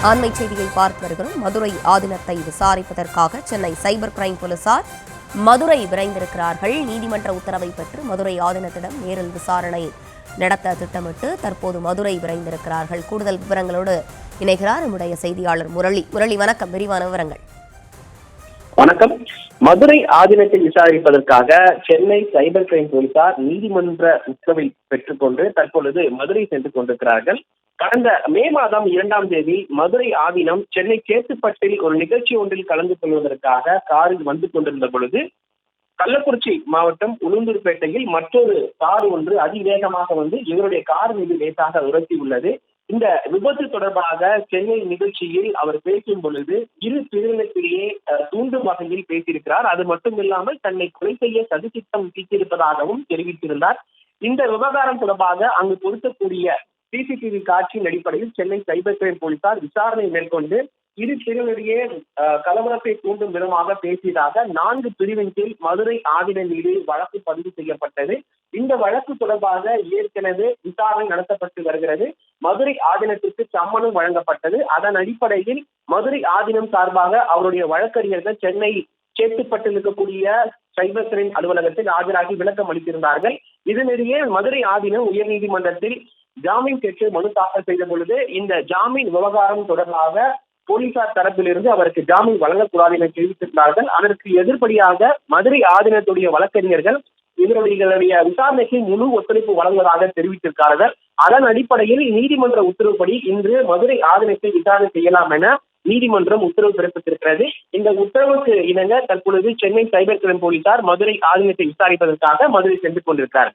அண்மை செய்தியை பார்த்து வருகிறோம். மதுரை ஆதீனத்தை விசாரிப்பதற்காக சென்னை சைபர் கிரைம் போலீசார் மதுரை விரைந்திருக்கிறார்கள். நீதிமன்ற உத்தரவை பெற்று மதுரை ஆதீனத்திடம் நேரில் விசாரணை நடத்த திட்டமிட்டு தற்போது மதுரை விரைந்திருக்கிறார்கள். கூடுதல் விவரங்களோடு இணைகிறார் நம்முடைய செய்தியாளர் முரளி. முரளி, வணக்கம். விரிவான விவரங்கள். வணக்கம். மதுரை ஆதீனத்தை விசாரிப்பதற்காக சென்னை சைபர் கிரைம் போலீசார் நீதிமன்ற உத்தரவை பெற்றுக்கொண்டு தற்பொழுது மதுரை சென்று கொண்டிருக்கிறார்கள். கடந்த மே மாதம் 2ஆம் தேதி மதுரை ஆதீனம் சென்னை சேத்துப்பட்டில் ஒரு நிகழ்ச்சி ஒன்றில் கலந்து கொள்வதற்காக காரில் வந்து கொண்டிருந்த பொழுது கள்ளக்குறிச்சி மாவட்டம் உளுந்தூர்பேட்டையில் மற்றொரு கார் ஒன்று அதிவேகமாக வந்து இவருடைய கார் மீது லேசாக உரசி உள்ளது. இந்த விபத்து தொடர்பாக சென்னை நிகழ்ச்சியில் அவர் பேசும் பொழுது இரு பிரிவினருக்கிடையே தூண்டும் வகையில் பேசியிருக்கிறார். அது மட்டுமில்லாமல் தன்னை கொலை செய்ய சதித்திட்டம் தீட்டியிருப்பதாகவும் தெரிவித்திருந்தார். இந்த விவகாரம் தொடர்பாக அங்கு பொருத்தக்கூடிய சிசிடிவி காட்சியின் அடிப்படையில் சென்னை சைபர் கிரைம் போலீசார் விசாரணை மேற்கொண்டு இரு பிரிவினரிடையே கலவரத்தை தூண்டும் விதமாக பேசியதாக 4 பிரிவின் கீழ் மதுரை ஆதீன மீது வழக்கு பதிவு செய்யப்பட்டது. இந்த வழக்கு தொடர்பாக ஏற்கனவே விசாரணை நடத்தப்பட்டு வருகிறது. மதுரை ஆதீனத்திற்கு சம்மனும் வழங்கப்பட்டது. அதன் அடிப்படையில் மதுரை ஆதீனம் சார்பாக அவருடைய வழக்கறிஞர்கள் சென்னை சேத்துப்பட்டில் இருக்கக்கூடிய சைபர் கிரைம் அலுவலகத்தில் ஆஜராகி விளக்கம் அளித்திருந்தார்கள். இதனிடையே மதுரை ஆதீனம் உயர்நீதிமன்றத்தில் ஜாமீன் கேட்டு மனு தாக்கல் செய்த பொழுது இந்த ஜாமீன் விவகாரம் தொடர்பாக போலீசார் தரப்பிலிருந்து அவருக்கு ஜாமீன் வழங்கக்கூடாது என தெரிவித்திருந்தார்கள். அதற்கு எதிர்ப்படியாக மதுரை ஆதீனத்துடைய வழக்கறிஞர்கள் இவருடைய விசாரணைக்கு முழு ஒத்துழைப்பு வழங்குவதாக தெரிவித்திருக்கிறார்கள். அதன் அடிப்படையில் நீதிமன்ற உத்தரவுப்படி இன்று மதுரை ஆதீனத்தை விசாரணை செய்யலாம் என நீதிமன்றம் உத்தரவு பிறப்பித்திருக்கிறது. இந்த உத்தரவுக்கு இணங்க தற்பொழுது சென்னை சைபர் கிரைம் போலீசார் மதுரை ஆதீனத்தை விசாரிப்பதற்காக மதுரை சென்று கொண்டிருக்கிறார்கள்.